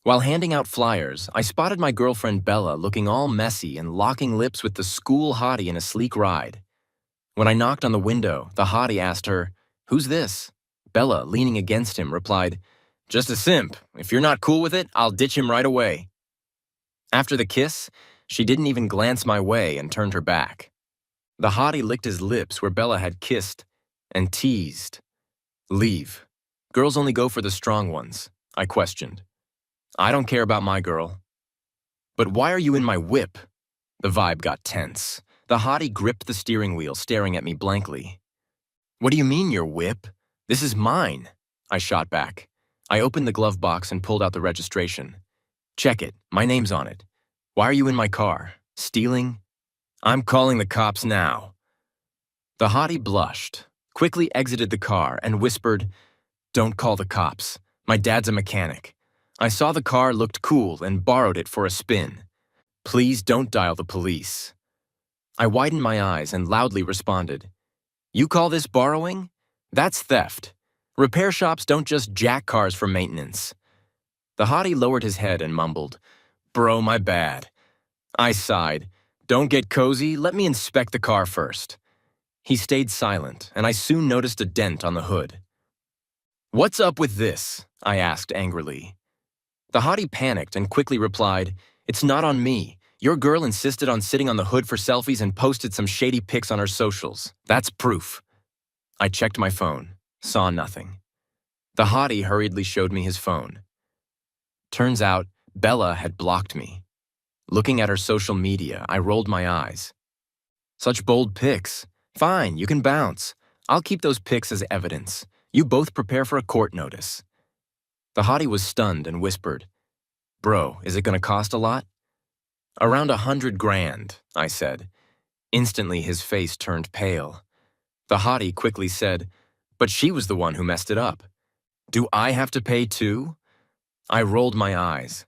While handing out flyers, I spotted my girlfriend Bella looking all messy and locking lips with the school hottie in a sleek ride. When I knocked on the window, the hottie asked her, "Who's this?" Bella, leaning against him, replied, "Just a simp. If you're not cool with it, I'll ditch him right away." After the kiss, she didn't even glance my way and turned her back. The hottie licked his lips where Bella had kissed and teased. "Leave. Girls only go for the strong ones," I questioned. "I don't care about my girl." "But why are you in my whip?" The vibe got tense. The hottie gripped the steering wheel, staring at me blankly. "What do you mean, your whip? This is mine," I shot back. I opened the glove box and pulled out the registration. "Check it. My name's on it. Why are you in my car? Stealing?" "I'm calling the cops now." The hottie blushed, quickly exited the car, and whispered, "Don't call the cops. My dad's a mechanic. I saw the car looked cool and borrowed it for a spin. Please don't dial the police." I widened my eyes and loudly responded, "You call this borrowing? That's theft. Repair shops don't just jack cars for maintenance." The hottie lowered his head and mumbled, "Bro, my bad." I sighed, "Don't get cozy, let me inspect the car first." He stayed silent, and I soon noticed a dent on the hood. "What's up with this?" I asked angrily. The hottie panicked and quickly replied, "It's not on me. Your girl insisted on sitting on the hood for selfies and posted some shady pics on her socials. That's proof." I checked my phone, saw nothing. The hottie hurriedly showed me his phone. Turns out, Bella had blocked me. Looking at her social media, I rolled my eyes. "Such bold pics. Fine, you can bounce. I'll keep those pics as evidence. You both prepare for a court notice." The hottie was stunned and whispered, "Bro, is it gonna cost a lot?" "Around 100 grand, I said. Instantly, his face turned pale. The hottie quickly said, "But she was the one who messed it up. Do I have to pay too?" I rolled my eyes.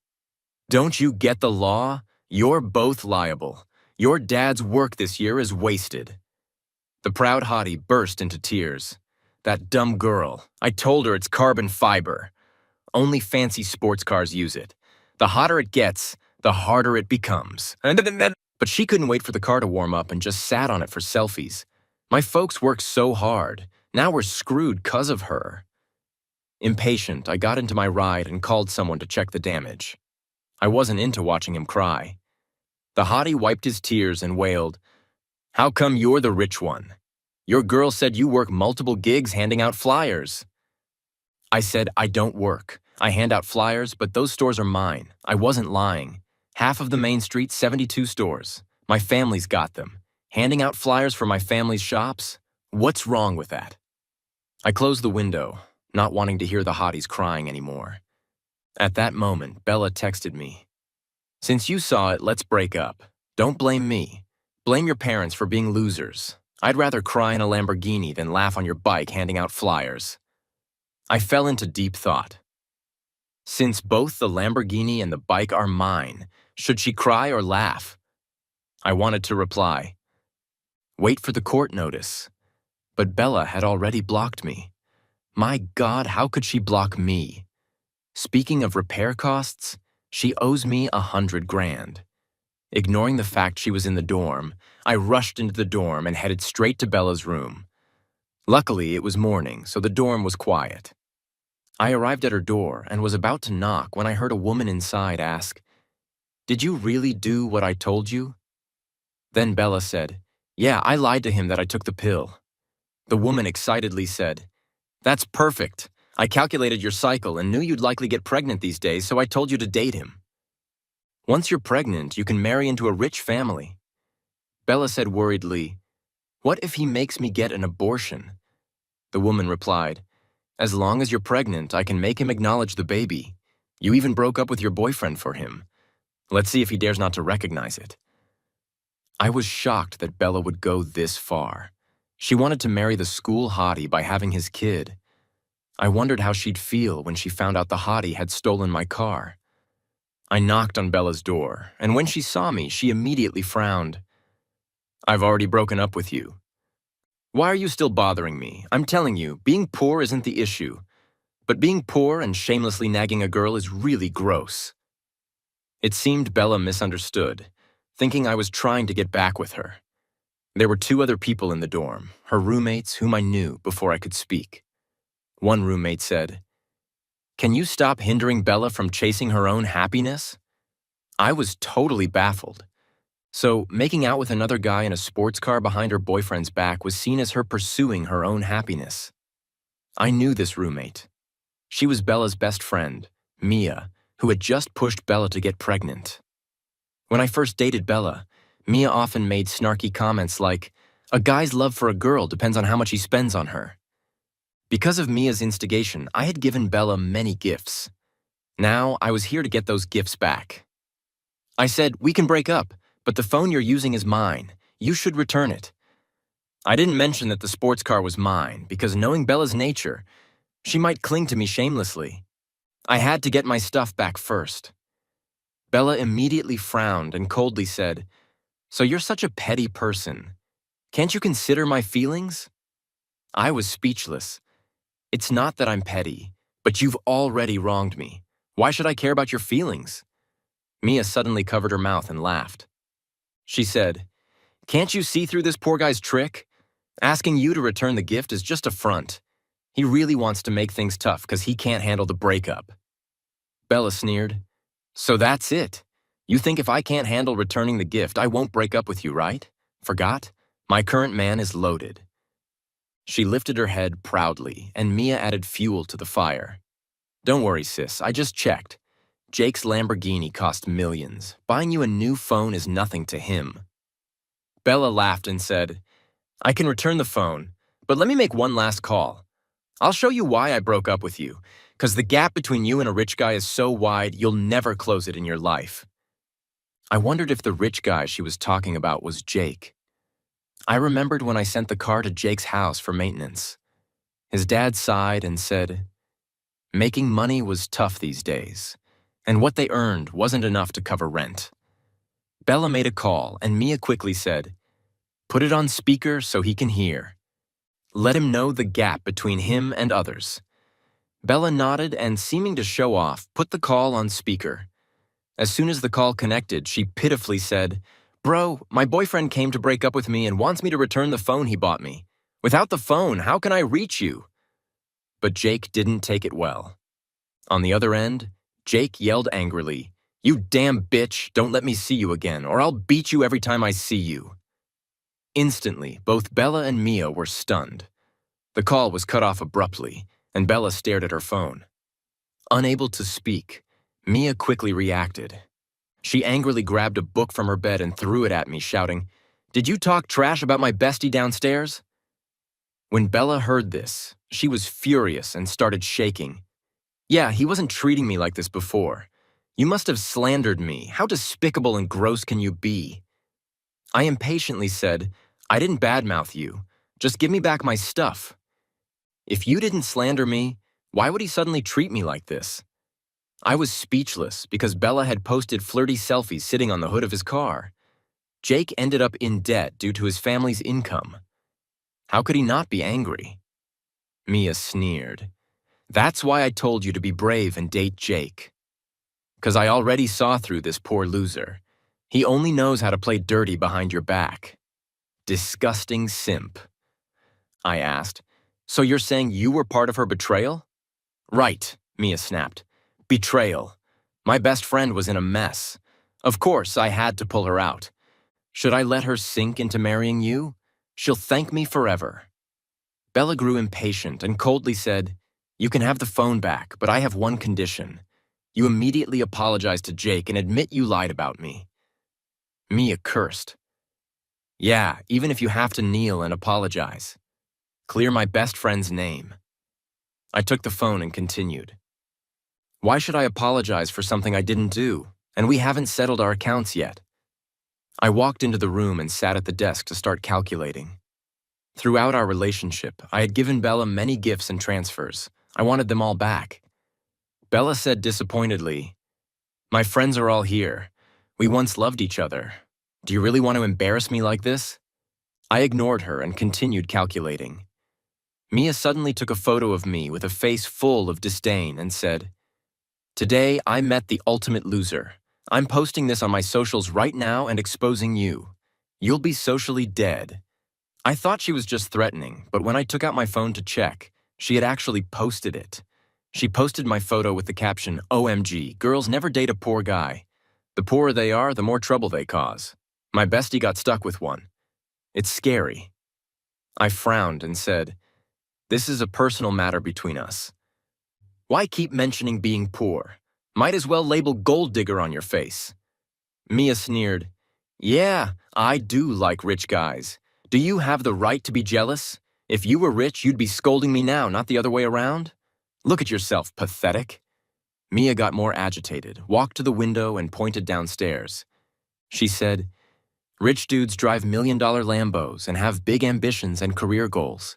"Don't you get the law? You're both liable. Your dad's work this year is wasted." The proud hottie burst into tears. "That dumb girl. I told her it's carbon fiber. Only fancy sports cars use it. The hotter it gets, the harder it becomes." But she couldn't wait for the car to warm up and just sat on it for selfies. "My folks worked so hard. Now we're screwed 'cause of her." Impatient, I got into my ride and called someone to check the damage. I wasn't into watching him cry. The hottie wiped his tears and wailed, "How come you're the rich one? Your girl said you work multiple gigs handing out flyers." I said, "I don't work. I hand out flyers, but those stores are mine. I wasn't lying. Half of the main street, 72 stores. My family's got them. Handing out flyers for my family's shops? What's wrong with that?" I closed the window, not wanting to hear the hotties crying anymore. At that moment, Bella texted me, "Since you saw it, let's break up. Don't blame me. Blame your parents for being losers. I'd rather cry in a Lamborghini than laugh on your bike handing out flyers." I fell into deep thought. Since both the Lamborghini and the bike are mine, should she cry or laugh? I wanted to reply, "Wait for the court notice." But Bella had already blocked me. My God, how could she block me? Speaking of repair costs, she owes me 100 grand. Ignoring the fact she was in the dorm, I rushed into the dorm and headed straight to Bella's room. Luckily, it was morning, so the dorm was quiet. I arrived at her door and was about to knock when I heard a woman inside ask, "Did you really do what I told you?" Then Bella said, "Yeah, I lied to him that I took the pill." The woman excitedly said, "That's perfect. I calculated your cycle and knew you'd likely get pregnant these days, so I told you to date him. Once you're pregnant, you can marry into a rich family." Bella said worriedly, "What if he makes me get an abortion?" The woman replied, "As long as you're pregnant, I can make him acknowledge the baby. You even broke up with your boyfriend for him. Let's see if he dares not to recognize it." I was shocked that Bella would go this far. She wanted to marry the school hottie by having his kid. I wondered how she'd feel when she found out the hottie had stolen my car. I knocked on Bella's door, and when she saw me, she immediately frowned. "I've already broken up with you." "Why are you still bothering me? I'm telling you, being poor isn't the issue." But being poor and shamelessly nagging a girl is really gross. It seemed Bella misunderstood, thinking I was trying to get back with her. There were two other people in the dorm, her roommates whom I knew before I could speak. One roommate said, "Can you stop hindering Bella from chasing her own happiness?" I was totally baffled. So, making out with another guy in a sports car behind her boyfriend's back was seen as her pursuing her own happiness. I knew this roommate. She was Bella's best friend, Mia, who had just pushed Bella to get pregnant. When I first dated Bella, Mia often made snarky comments like, "A guy's love for a girl depends on how much he spends on her." Because of Mia's instigation, I had given Bella many gifts. Now, I was here to get those gifts back. I said, "We can break up, but the phone you're using is mine. You should return it." I didn't mention that the sports car was mine, because knowing Bella's nature, she might cling to me shamelessly. I had to get my stuff back first. Bella immediately frowned and coldly said, "So you're such a petty person. Can't you consider my feelings?" I was speechless. "It's not that I'm petty, but you've already wronged me. Why should I care about your feelings?" Mia suddenly covered her mouth and laughed. She said, "Can't you see through this poor guy's trick? Asking you to return the gift is just a front. He really wants to make things tough because he can't handle the breakup." Bella sneered, "So that's it. You think if I can't handle returning the gift, I won't break up with you, right? Forgot? My current man is loaded." She lifted her head proudly, and Mia added fuel to the fire. "Don't worry, sis, I just checked. Jake's Lamborghini cost millions. Buying you a new phone is nothing to him." Bella laughed and said, "I can return the phone, but let me make one last call. I'll show you why I broke up with you, because the gap between you and a rich guy is so wide you'll never close it in your life." I wondered if the rich guy she was talking about was Jake. I remembered when I sent the car to Jake's house for maintenance. His dad sighed and said, "Making money was tough these days, and what they earned wasn't enough to cover rent." Bella made a call, and Mia quickly said, "Put it on speaker so he can hear. Let him know the gap between him and others." Bella nodded and, seeming to show off, put the call on speaker. As soon as the call connected, she pitifully said, "Bro, my boyfriend came to break up with me and wants me to return the phone he bought me. Without the phone, how can I reach you?" But Jake didn't take it well. On the other end, Jake yelled angrily, "You damn bitch, don't let me see you again, or I'll beat you every time I see you." Instantly, both Bella and Mia were stunned. The call was cut off abruptly, and Bella stared at her phone. Unable to speak, Mia quickly reacted. She angrily grabbed a book from her bed and threw it at me, shouting, "Did you talk trash about my bestie downstairs?" When Bella heard this, she was furious and started shaking. "Yeah, he wasn't treating me like this before. You must have slandered me. How despicable and gross can you be?" I impatiently said, "I didn't badmouth you. Just give me back my stuff." "If you didn't slander me, why would he suddenly treat me like this?" I was speechless because Bella had posted flirty selfies sitting on the hood of his car. Jake ended up in debt due to his family's income. How could he not be angry? Mia sneered. "That's why I told you to be brave and date Jake. 'Cause I already saw through this poor loser. He only knows how to play dirty behind your back." Disgusting simp. I asked, "So you're saying you were part of her betrayal?" "Right," Mia snapped. "Betrayal. My best friend was in a mess. Of course, I had to pull her out. Should I let her sink into marrying you? She'll thank me forever." Bella grew impatient and coldly said, "You can have the phone back, but I have one condition. You immediately apologize to Jake and admit you lied about me." Mia cursed. "Yeah, even if you have to kneel and apologize. Clear my best friend's name." I took the phone and continued. "Why should I apologize for something I didn't do? And we haven't settled our accounts yet." I walked into the room and sat at the desk to start calculating. Throughout our relationship, I had given Bella many gifts and transfers. I wanted them all back. Bella said disappointedly, "My friends are all here. We once loved each other. Do you really want to embarrass me like this?" I ignored her and continued calculating. Mia suddenly took a photo of me with a face full of disdain and said, "Today I met the ultimate loser. I'm posting this on my socials right now and exposing you. You'll be socially dead." I thought she was just threatening, but when I took out my phone to check, she had actually posted it. She posted my photo with the caption, "OMG, girls never date a poor guy. The poorer they are, the more trouble they cause. My bestie got stuck with one. It's scary." I frowned and said, "This is a personal matter between us. Why keep mentioning being poor? Might as well label gold digger on your face." Mia sneered, "Yeah, I do like rich guys. Do you have the right to be jealous? If you were rich, you'd be scolding me now, not the other way around. Look at yourself, pathetic." Mia got more agitated, walked to the window, and pointed downstairs. She said, "Rich dudes drive million-dollar Lambos and have big ambitions and career goals.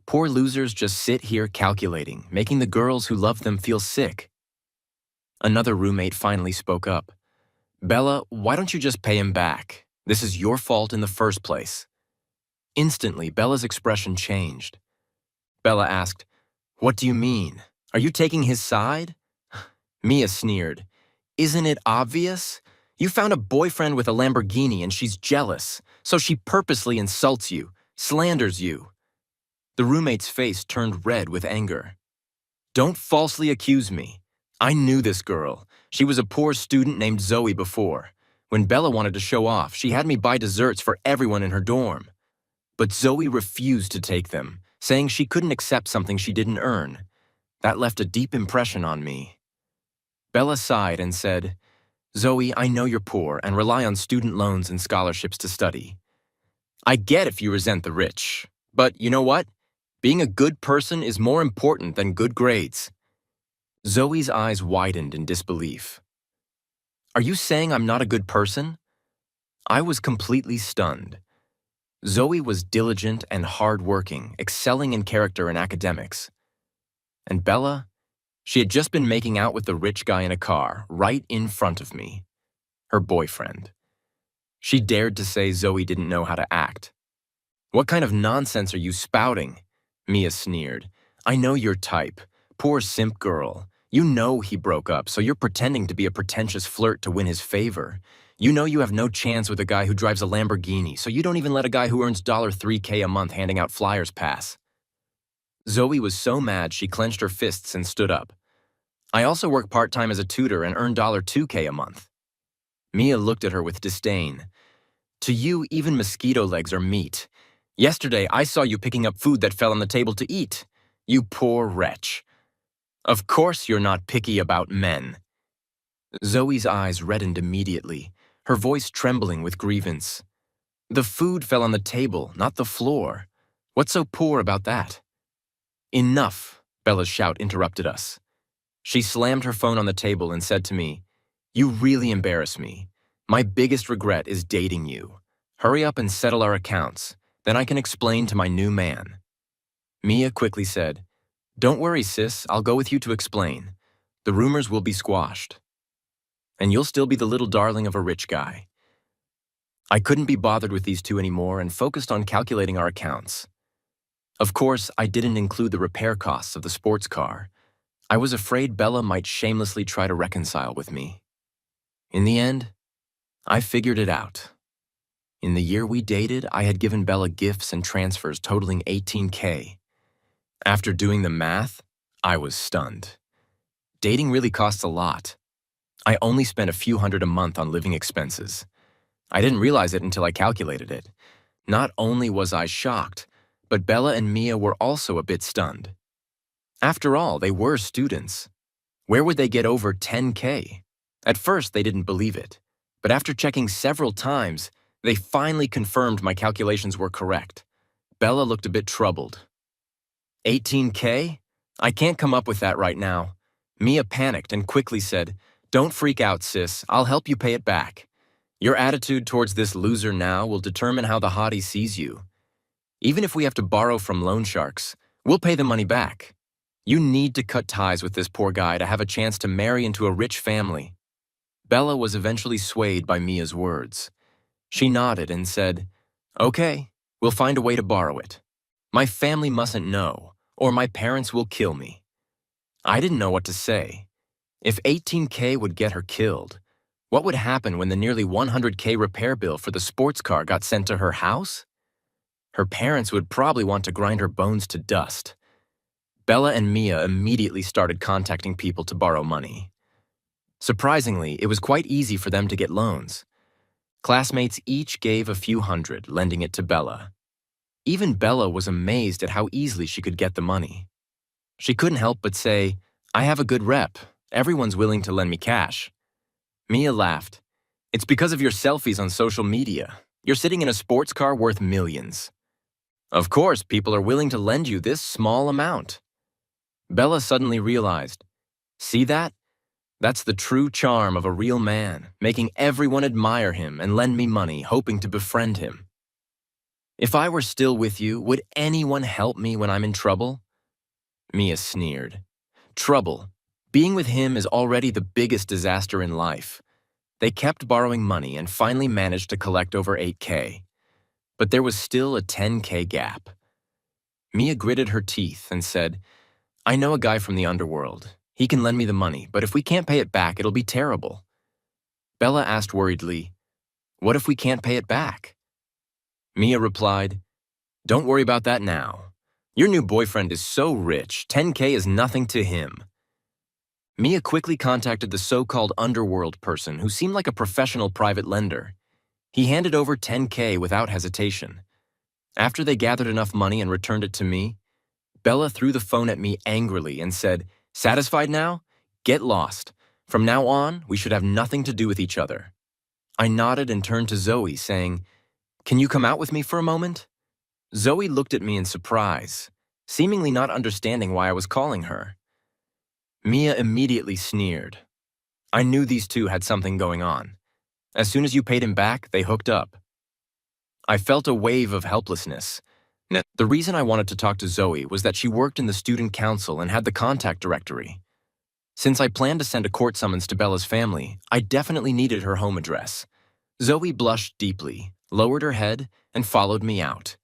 Poor losers just sit here calculating, making the girls who love them feel sick." Another roommate finally spoke up. "Bella, why don't you just pay him back? This is your fault in the first place." Instantly, Bella's expression changed. Bella asked, "What do you mean? Are you taking his side?" Mia sneered, "Isn't it obvious? You found a boyfriend with a Lamborghini and she's jealous, so she purposely insults you, slanders you." The roommate's face turned red with anger. "Don't falsely accuse me. I knew this girl. She was a poor student named Zoe before. When Bella wanted to show off, she had me buy desserts for everyone in her dorm. But Zoe refused to take them, saying she couldn't accept something she didn't earn. That left a deep impression on me." Bella sighed and said, "Zoe, I know you're poor and rely on student loans and scholarships to study. I get if you resent the rich, but you know what? Being a good person is more important than good grades." Zoe's eyes widened in disbelief. "Are you saying I'm not a good person?" I was completely stunned. Zoe was diligent and hardworking, excelling in character and academics. And Bella? She had just been making out with the rich guy in a car, right in front of me. Her boyfriend. She dared to say Zoe didn't know how to act. "What kind of nonsense are you spouting?" Mia sneered. "I know your type. Poor simp girl. You know he broke up, so you're pretending to be a pretentious flirt to win his favor. You know you have no chance with a guy who drives a Lamborghini, so you don't even let a guy who earns $3K a month handing out flyers pass." Zoe was so mad she clenched her fists and stood up. "I also work part-time as a tutor and earn $2K a month." Mia looked at her with disdain. "To you, even mosquito legs are meat. Yesterday, I saw you picking up food that fell on the table to eat. You poor wretch. Of course you're not picky about men." Zoe's eyes reddened immediately, her voice trembling with grievance. "The food fell on the table, not the floor. What's so poor about that?" "Enough," Bella's shout interrupted us. She slammed her phone on the table and said to me, "You really embarrass me. My biggest regret is dating you. Hurry up and settle our accounts. Then I can explain to my new man." Mia quickly said, "Don't worry, sis, I'll go with you to explain. The rumors will be squashed. And you'll still be the little darling of a rich guy." I couldn't be bothered with these two anymore and focused on calculating our accounts. Of course, I didn't include the repair costs of the sports car. I was afraid Bella might shamelessly try to reconcile with me. In the end, I figured it out. In the year we dated, I had given Bella gifts and transfers totaling $18K. After doing the math, I was stunned. Dating really costs a lot. I only spent a few hundred a month on living expenses. I didn't realize it until I calculated it. Not only was I shocked, but Bella and Mia were also a bit stunned. After all, they were students. Where would they get over $10K? At first, they didn't believe it, but after checking several times, they finally confirmed my calculations were correct. Bella looked a bit troubled. "$18K? I can't come up with that right now." Mia panicked and quickly said, "Don't freak out, sis. I'll help you pay it back. Your attitude towards this loser now will determine how the hottie sees you. Even if we have to borrow from loan sharks, we'll pay the money back. You need to cut ties with this poor guy to have a chance to marry into a rich family." Bella was eventually swayed by Mia's words. She nodded and said, "Okay, we'll find a way to borrow it." My family mustn't know, or my parents will kill me. I didn't know what to say. If 18K would get her killed, what would happen when the nearly 100K repair bill for the sports car got sent to her house? Her parents would probably want to grind her bones to dust. Bella and Mia immediately started contacting people to borrow money. Surprisingly, it was quite easy for them to get loans. Classmates each gave a few hundred, lending it to Bella. Even Bella was amazed at how easily she could get the money. She couldn't help but say, "I have a good rep. Everyone's willing to lend me cash." Mia laughed. "It's because of your selfies on social media. You're sitting in a sports car worth millions. Of course, people are willing to lend you this small amount." Bella suddenly realized, "See that? That's the true charm of a real man, making everyone admire him and lend me money, hoping to befriend him. If I were still with you, would anyone help me when I'm in trouble?" Mia sneered. Trouble. Being with him is already the biggest disaster in life. They kept borrowing money and finally managed to collect over 8K. But there was still a 10K gap. Mia gritted her teeth and said, "I know a guy from the underworld. He can lend me the money, but if we can't pay it back, it'll be terrible." Bella asked worriedly, "What if we can't pay it back?" Mia replied, "Don't worry about that now. Your new boyfriend is so rich, 10K is nothing to him." Mia quickly contacted the so-called underworld person who seemed like a professional private lender. He handed over 10K without hesitation. After they gathered enough money and returned it to me, Bella threw the phone at me angrily and said, "Satisfied now? Get lost. From now on, we should have nothing to do with each other." I nodded and turned to Zoe, saying, "Can you come out with me for a moment?" Zoe looked at me in surprise, seemingly not understanding why I was calling her. Mia immediately sneered. I knew these two had something going on. As soon as you paid him back, they hooked up. I felt a wave of helplessness. The reason I wanted to talk to Zoe was that she worked in the student council and had the contact directory. Since I planned to send a court summons to Bella's family, I definitely needed her home address. Zoe blushed deeply, lowered her head, and followed me out.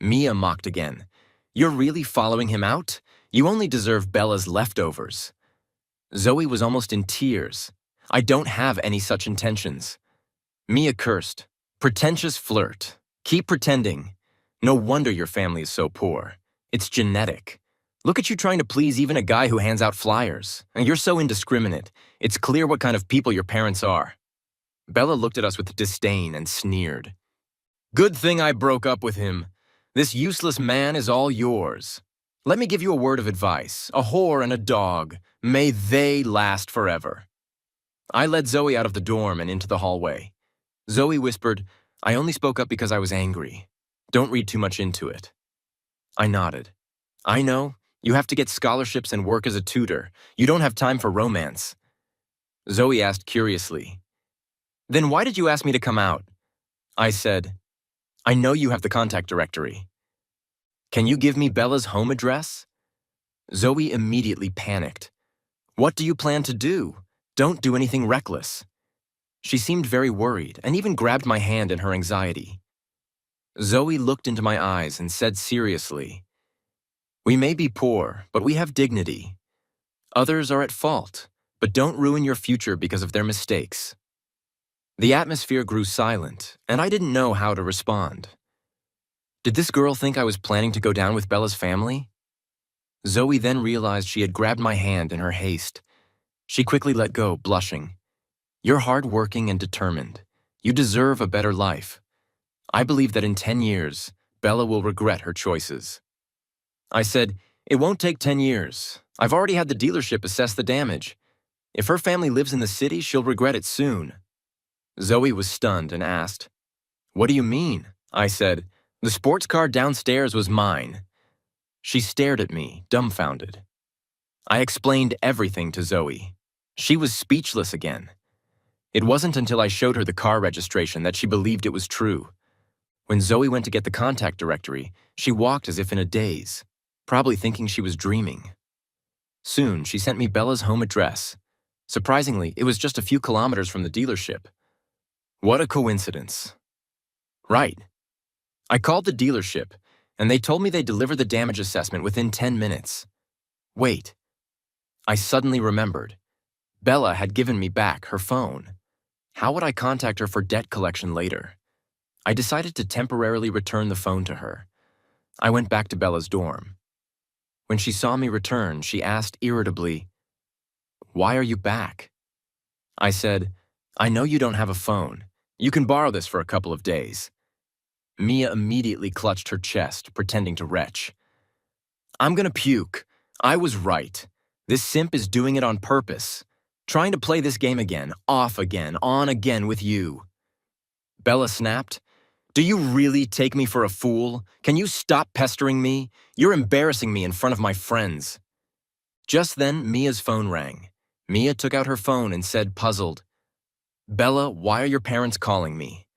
Mia mocked again. "You're really following him out? You only deserve Bella's leftovers." Zoe was almost in tears. "I don't have any such intentions." Mia cursed. "Pretentious flirt. Keep pretending. No wonder your family is so poor. It's genetic. Look at you trying to please even a guy who hands out flyers. And you're so indiscriminate. It's clear what kind of people your parents are." Bella looked at us with disdain and sneered. "Good thing I broke up with him. This useless man is all yours. Let me give you a word of advice. A whore and a dog. May they last forever." I led Zoe out of the dorm and into the hallway. Zoe whispered, "I only spoke up because I was angry. Don't read too much into it." I nodded. "I know. You have to get scholarships and work as a tutor. You don't have time for romance." Zoe asked curiously, "Then why did you ask me to come out?" I said, "I know you have the contact directory. Can you give me Bella's home address?" Zoe immediately panicked. "What do you plan to do? Don't do anything reckless." She seemed very worried and even grabbed my hand in her anxiety. Zoe looked into my eyes and said seriously, "We may be poor, but we have dignity. Others are at fault, but don't ruin your future because of their mistakes." The atmosphere grew silent, and I didn't know how to respond. Did this girl think I was planning to go down with Bella's family? Zoe then realized she had grabbed my hand in her haste. She quickly let go, blushing. "You're hardworking and determined. You deserve a better life. I believe that in 10 years, Bella will regret her choices." I said, "It won't take 10 years. I've already had the dealership assess the damage. If her family lives in the city, she'll regret it soon." Zoe was stunned and asked, "What do you mean?" I said, "The sports car downstairs was mine." She stared at me, dumbfounded. I explained everything to Zoe. She was speechless again. It wasn't until I showed her the car registration that she believed it was true. When Zoe went to get the contact directory, she walked as if in a daze, probably thinking she was dreaming. Soon, she sent me Bella's home address. Surprisingly, it was just a few kilometers from the dealership. What a coincidence. Right. I called the dealership, and they told me they'd deliver the damage assessment within 10 minutes. Wait, I suddenly remembered. Bella had given me back her phone. How would I contact her for debt collection later? I decided to temporarily return the phone to her. I went back to Bella's dorm. When she saw me return, she asked irritably, "Why are you back?" I said, "I know you don't have a phone. You can borrow this for a couple of days." Mia immediately clutched her chest, pretending to retch. "I'm gonna puke. I was right. This simp is doing it on purpose. Trying to play this game again, off again, on again with you." Bella snapped, "Do you really take me for a fool? Can you stop pestering me? You're embarrassing me in front of my friends." Just then, Mia's phone rang. Mia took out her phone and said, puzzled, "Bella, why are your parents calling me?"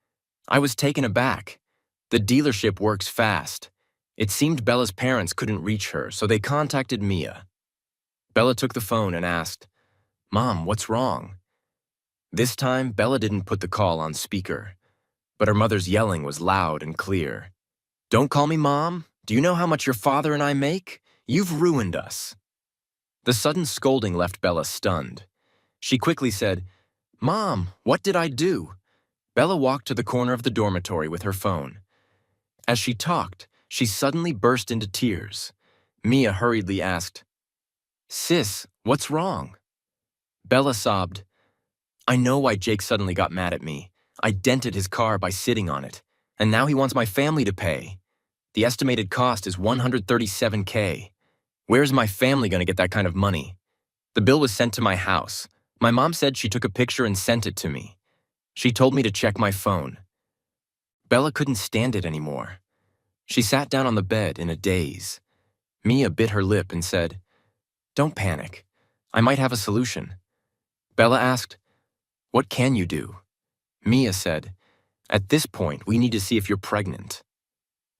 I was taken aback. The dealership works fast. It seemed Bella's parents couldn't reach her, so they contacted Mia. Bella took the phone and asked, "Mom, what's wrong?" This time, Bella didn't put the call on speaker, but her mother's yelling was loud and clear. "Don't call me Mom. Do you know how much your father and I make? You've ruined us." The sudden scolding left Bella stunned. She quickly said, "Mom, what did I do?" Bella walked to the corner of the dormitory with her phone. As she talked, she suddenly burst into tears. Mia hurriedly asked, "Sis, what's wrong?" Bella sobbed, "I know why Jake suddenly got mad at me. I dented his car by sitting on it, and now he wants my family to pay. The estimated cost is $137K. Where's my family going to get that kind of money? The bill was sent to my house. My mom said she took a picture and sent it to me. She told me to check my phone." Bella couldn't stand it anymore. She sat down on the bed in a daze. Mia bit her lip and said, "Don't panic. I might have a solution." Bella asked, "What can you do?" Mia said, "At this point, we need to see if you're pregnant.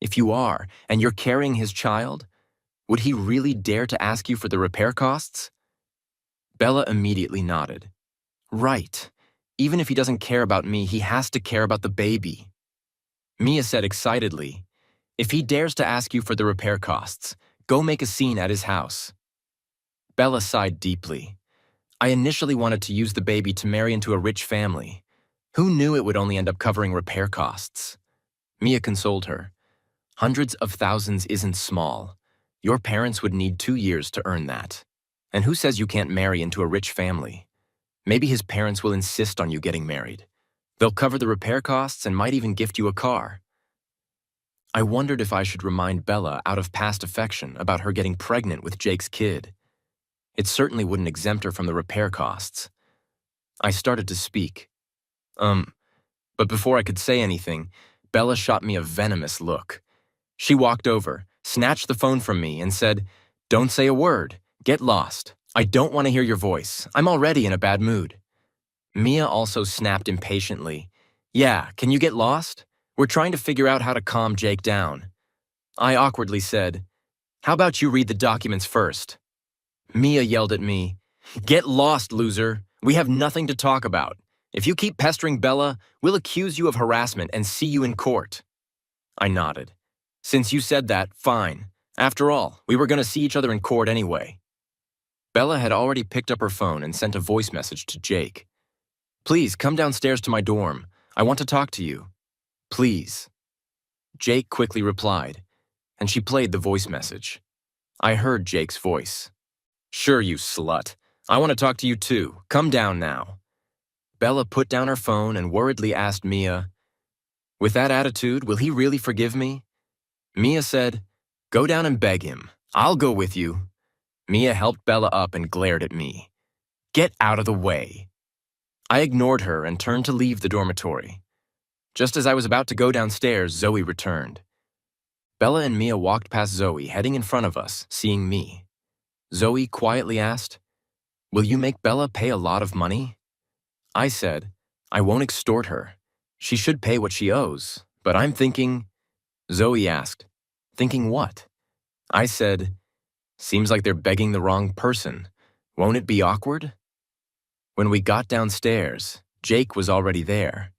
If you are, and you're carrying his child, would he really dare to ask you for the repair costs?" Bella immediately nodded. "Right. Even if he doesn't care about me, he has to care about the baby." Mia said excitedly, "If he dares to ask you for the repair costs, go make a scene at his house." Bella sighed deeply. "I initially wanted to use the baby to marry into a rich family. Who knew it would only end up covering repair costs?" Mia consoled her. "Hundreds of thousands isn't small. Your parents would need 2 years to earn that. And who says you can't marry into a rich family? Maybe his parents will insist on you getting married. They'll cover the repair costs and might even gift you a car." I wondered if I should remind Bella out of past affection about her getting pregnant with Jake's kid. It certainly wouldn't exempt her from the repair costs. I started to speak. But before I could say anything, Bella shot me a venomous look. She walked over, snatched the phone from me, and said, "Don't say a word. Get lost. I don't want to hear your voice. I'm already in a bad mood." Mia also snapped impatiently, "Yeah, can you get lost? We're trying to figure out how to calm Jake down." I awkwardly said, "How about you read the documents first?" Mia yelled at me, "Get lost, loser. We have nothing to talk about. If you keep pestering Bella, we'll accuse you of harassment and see you in court." I nodded. "Since you said that, fine. After all, we were going to see each other in court anyway." Bella had already picked up her phone and sent a voice message to Jake. "Please come downstairs to my dorm. I want to talk to you. Please." Jake quickly replied, and she played the voice message. I heard Jake's voice. "Sure, you slut. I want to talk to you too. Come down now." Bella put down her phone and worriedly asked Mia, "With that attitude, will he really forgive me?" Mia said, "Go down and beg him. I'll go with you." Mia helped Bella up and glared at me. "Get out of the way." I ignored her and turned to leave the dormitory. Just as I was about to go downstairs, Zoe returned. Bella and Mia walked past Zoe, heading in front of us, seeing me. Zoe quietly asked, "Will you make Bella pay a lot of money?" I said, "I won't extort her. She should pay what she owes, but I'm thinking—" Zoe asked, "Thinking what?" I said, "Seems like they're begging the wrong person. Won't it be awkward?" When we got downstairs, Jake was already there.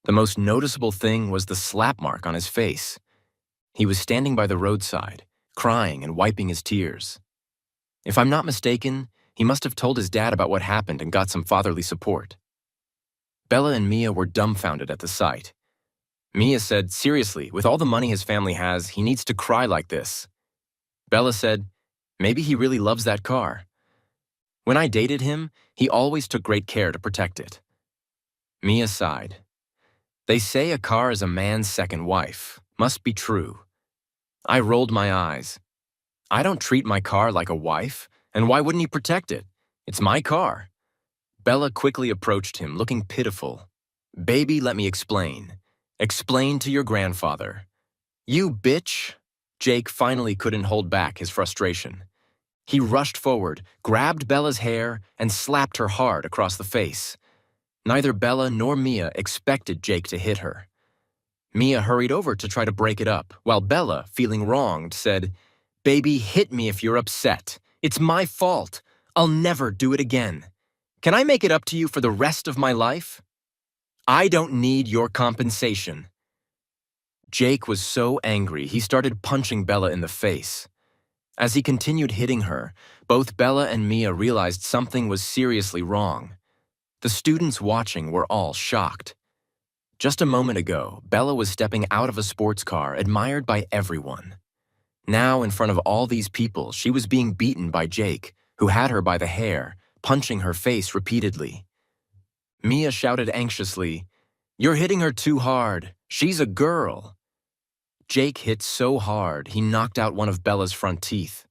The most noticeable thing was the slap mark on his face. He was standing by the roadside, crying and wiping his tears. If I'm not mistaken, he must have told his dad about what happened and got some fatherly support. Bella and Mia were dumbfounded at the sight. Mia said, seriously, with all the money his family has, he needs to cry like this. Bella said, maybe he really loves that car. When I dated him, he always took great care to protect it. Mia sighed. They say a car is a man's second wife. Must be true. I rolled my eyes. I don't treat my car like a wife, and why wouldn't he protect it? It's my car. Bella quickly approached him, looking pitiful. Baby, let me explain. Explain to your grandfather. You bitch! Jake finally couldn't hold back his frustration. He rushed forward, grabbed Bella's hair, and slapped her hard across the face. Neither Bella nor Mia expected Jake to hit her. Mia hurried over to try to break it up, while Bella, feeling wronged, said, Baby, hit me if you're upset. It's my fault. I'll never do it again. Can I make it up to you for the rest of my life? I don't need your compensation. Jake was so angry he started punching Bella in the face. As he continued hitting her, both Bella and Mia realized something was seriously wrong. The students watching were all shocked. Just a moment ago, Bella was stepping out of a sports car admired by everyone. Now, in front of all these people, she was being beaten by Jake, who had her by the hair, punching her face repeatedly. Mia shouted anxiously, You're hitting her too hard. She's a girl. Jake hit so hard he knocked out one of Bella's front teeth.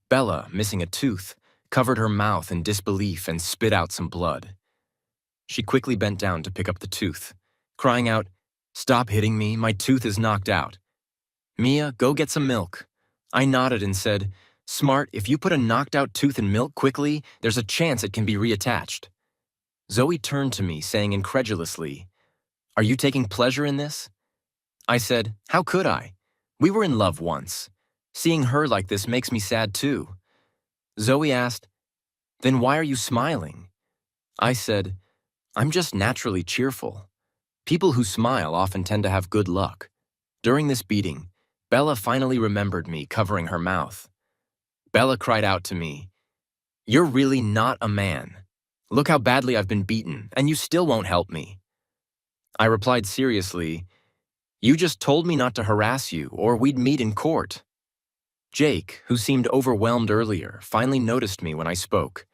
Bella, missing a tooth, covered her mouth in disbelief and spit out some blood. She quickly bent down to pick up the tooth, crying out, Stop hitting me, my tooth is knocked out. Mia, go get some milk. I nodded and said, Smart, if you put a knocked out tooth in milk quickly, there's a chance it can be reattached. Zoe turned to me, saying incredulously, Are you taking pleasure in this? I said, How could I? We were in love once. Seeing her like this makes me sad too. Zoe asked, Then why are you smiling? I said, I'm just naturally cheerful. People who smile often tend to have good luck. During this beating, Bella finally remembered me covering her mouth. Bella cried out to me, You're really not a man. Look how badly I've been beaten, and you still won't help me. I replied seriously, You just told me not to harass you, or we'd meet in court. Jake, who seemed overwhelmed earlier, finally noticed me when I spoke.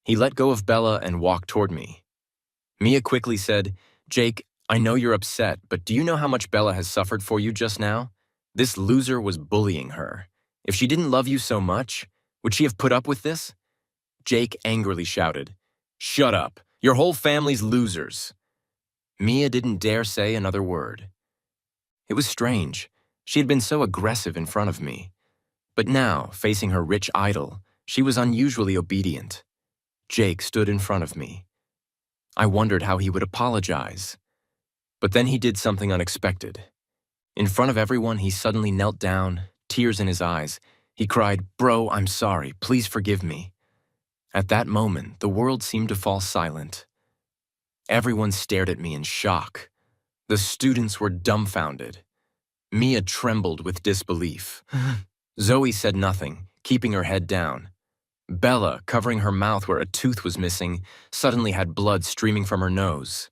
He let go of Bella and walked toward me. Mia quickly said, Jake, I know you're upset, but do you know how much Bella has suffered for you just now? This loser was bullying her. If she didn't love you so much, would she have put up with this? Jake angrily shouted, Shut up. Your whole family's losers. Mia didn't dare say another word. It was strange. She had been so aggressive in front of me. But now, facing her rich idol, she was unusually obedient. Jake stood in front of me. I wondered how he would apologize. But then he did something unexpected. In front of everyone, he suddenly knelt down, tears in his eyes. He cried, Bro, I'm sorry. Please forgive me. At that moment, the world seemed to fall silent. Everyone stared at me in shock. The students were dumbfounded. Mia trembled with disbelief. Zoe said nothing, keeping her head down. Bella, covering her mouth where a tooth was missing, suddenly had blood streaming from her nose.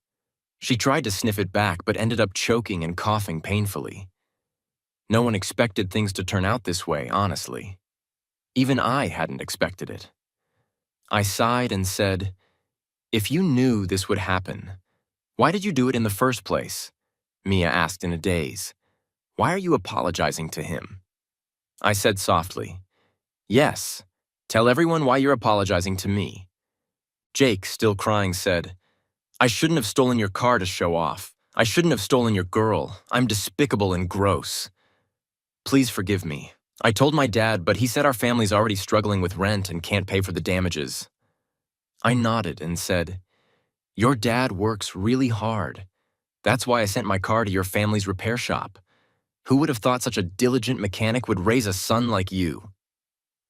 She tried to sniff it back, but ended up choking and coughing painfully. No one expected things to turn out this way, honestly. Even I hadn't expected it. I sighed and said, If you knew this would happen, why did you do it in the first place? Mia asked in a daze. Why are you apologizing to him? I said softly, Yes, tell everyone why you're apologizing to me. Jake, still crying, said, I shouldn't have stolen your car to show off. I shouldn't have stolen your girl. I'm despicable and gross. Please forgive me. I told my dad, but he said our family's already struggling with rent and can't pay for the damages. I nodded and said, Your dad works really hard. That's why I sent my car to your family's repair shop. Who would have thought such a diligent mechanic would raise a son like you?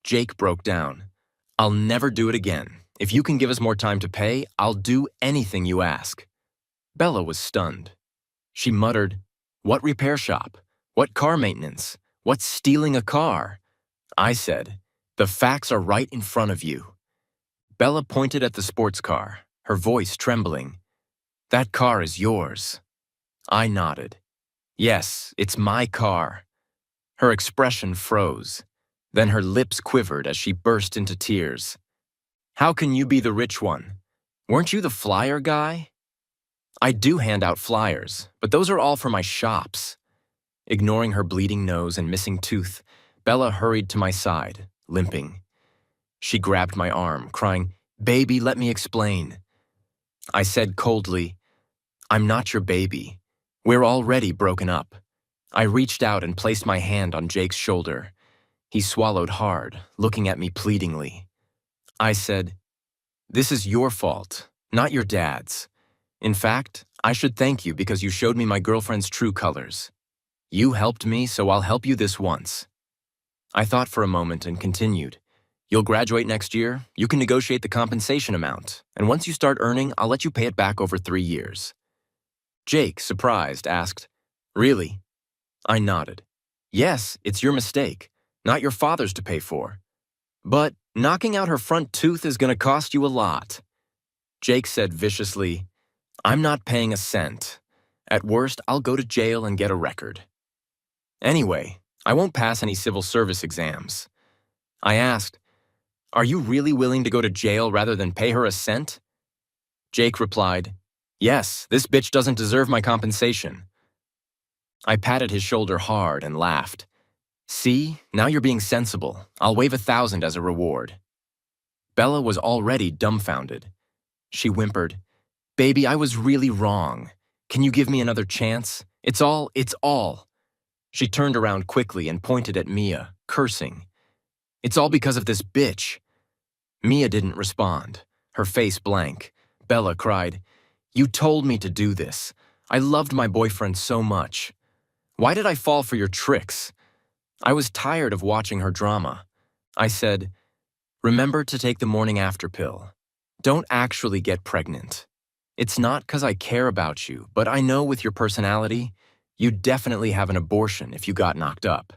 Jake broke down. I'll never do it again. If you can give us more time to pay, I'll do anything you ask. Bella was stunned. She muttered, What repair shop? What car maintenance? What's stealing a car? I said, the facts are right in front of you. Bella pointed at the sports car, her voice trembling. That car is yours. I nodded. Yes, it's my car. Her expression froze. Then her lips quivered as she burst into tears. How can you be the rich one? Weren't you the flyer guy? I do hand out flyers, but those are all for my shops. Ignoring her bleeding nose and missing tooth, Bella hurried to my side, limping. She grabbed my arm, crying, "Baby, let me explain." I said coldly, "I'm not your baby. We're already broken up." I reached out and placed my hand on Jake's shoulder. He swallowed hard, looking at me pleadingly. I said, "This is your fault, not your dad's. In fact, I should thank you because you showed me my girlfriend's true colors. You helped me, so I'll help you this once." I thought for a moment and continued, "You'll graduate next year, you can negotiate the compensation amount, and once you start earning, I'll let you pay it back over 3 years." Jake, surprised, asked, "Really?" I nodded. "Yes, it's your mistake, not your father's to pay for. But knocking out her front tooth is going to cost you a lot." Jake said viciously, "I'm not paying a cent. At worst, I'll go to jail and get a record. Anyway, I won't pass any civil service exams." I asked, "Are you really willing to go to jail rather than pay her a cent?" Jake replied, "Yes, this bitch doesn't deserve my compensation." I patted his shoulder hard and laughed. "See, now you're being sensible. I'll waive 1,000 as a reward." Bella was already dumbfounded. She whimpered, "Baby, I was really wrong. Can you give me another chance? It's all. She turned around quickly and pointed at Mia, cursing. "It's all because of this bitch." Mia didn't respond, her face blank. Bella cried, "You told me to do this. I loved my boyfriend so much. Why did I fall for your tricks?" I was tired of watching her drama. I said, "Remember to take the morning after pill. Don't actually get pregnant. It's not because I care about you, but I know with your personality, you'd definitely have an abortion if you got knocked up.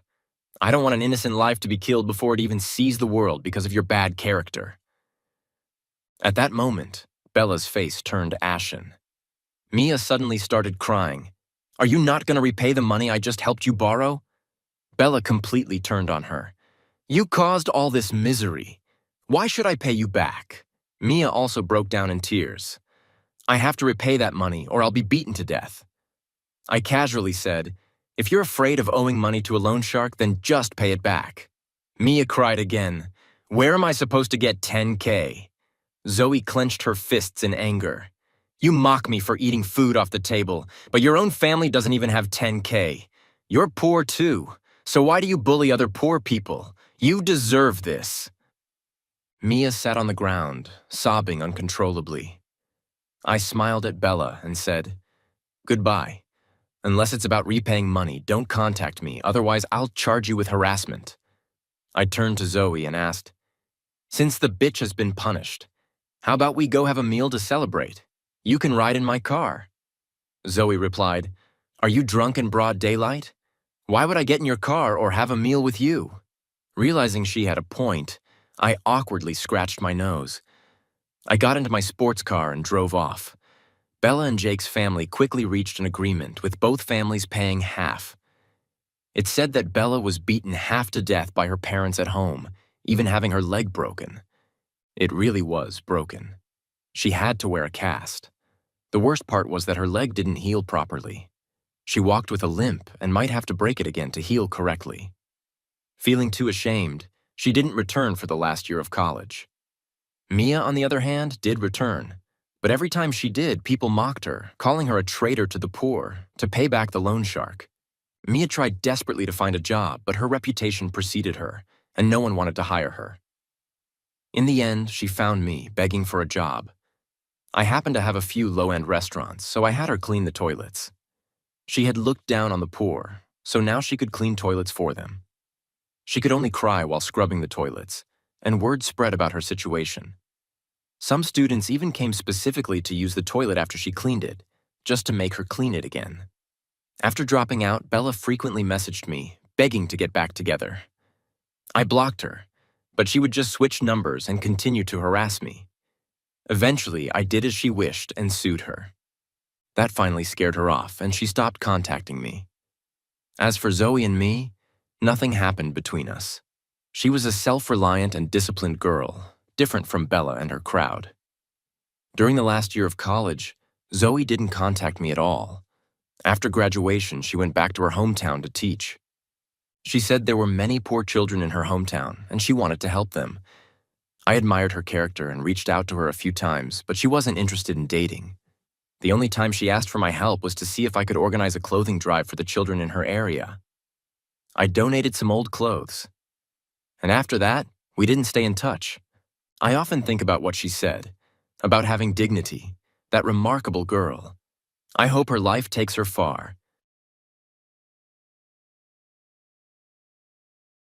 I don't want an innocent life to be killed before it even sees the world because of your bad character." At that moment, Bella's face turned ashen. Mia suddenly started crying. "Are you not going to repay the money I just helped you borrow?" Bella completely turned on her. "You caused all this misery. Why should I pay you back?" Mia also broke down in tears. "I have to repay that money or I'll be beaten to death." I casually said, "If you're afraid of owing money to a loan shark, then just pay it back." Mia cried again. "Where am I supposed to get 10K? Zoe clenched her fists in anger. "You mock me for eating food off the table, but your own family doesn't even have 10K. You're poor too, so why do you bully other poor people? You deserve this." Mia sat on the ground, sobbing uncontrollably. I smiled at Bella and said, "Goodbye. Unless it's about repaying money, don't contact me, otherwise I'll charge you with harassment." I turned to Zoe and asked, "Since the bitch has been punished, how about we go have a meal to celebrate? You can ride in my car." Zoe replied, "Are you drunk in broad daylight? Why would I get in your car or have a meal with you?" Realizing she had a point, I awkwardly scratched my nose. I got into my sports car and drove off. Bella and Jake's family quickly reached an agreement, with both families paying half. It said that Bella was beaten half to death by her parents at home, even having her leg broken. It really was broken. She had to wear a cast. The worst part was that her leg didn't heal properly. She walked with a limp and might have to break it again to heal correctly. Feeling too ashamed, she didn't return for the last year of college. Mia, on the other hand, did return. But every time she did, people mocked her, calling her a traitor to the poor, to pay back the loan shark. Mia tried desperately to find a job, but her reputation preceded her, and no one wanted to hire her. In the end, she found me, begging for a job. I happened to have a few low-end restaurants, so I had her clean the toilets. She had looked down on the poor, so now she could clean toilets for them. She could only cry while scrubbing the toilets, and word spread about her situation. Some students even came specifically to use the toilet after she cleaned it, just to make her clean it again. After dropping out, Bella frequently messaged me, begging to get back together. I blocked her, but she would just switch numbers and continue to harass me. Eventually, I did as she wished and sued her. That finally scared her off, and she stopped contacting me. As for Zoe and me, nothing happened between us. She was a self-reliant and disciplined girl, different from Bella and her crowd. During the last year of college, Zoe didn't contact me at all. After graduation, she went back to her hometown to teach. She said there were many poor children in her hometown, and she wanted to help them. I admired her character and reached out to her a few times, but she wasn't interested in dating. The only time she asked for my help was to see if I could organize a clothing drive for the children in her area. I donated some old clothes. And after that, we didn't stay in touch. I often think about what she said, about having dignity, that remarkable girl. I hope her life takes her far,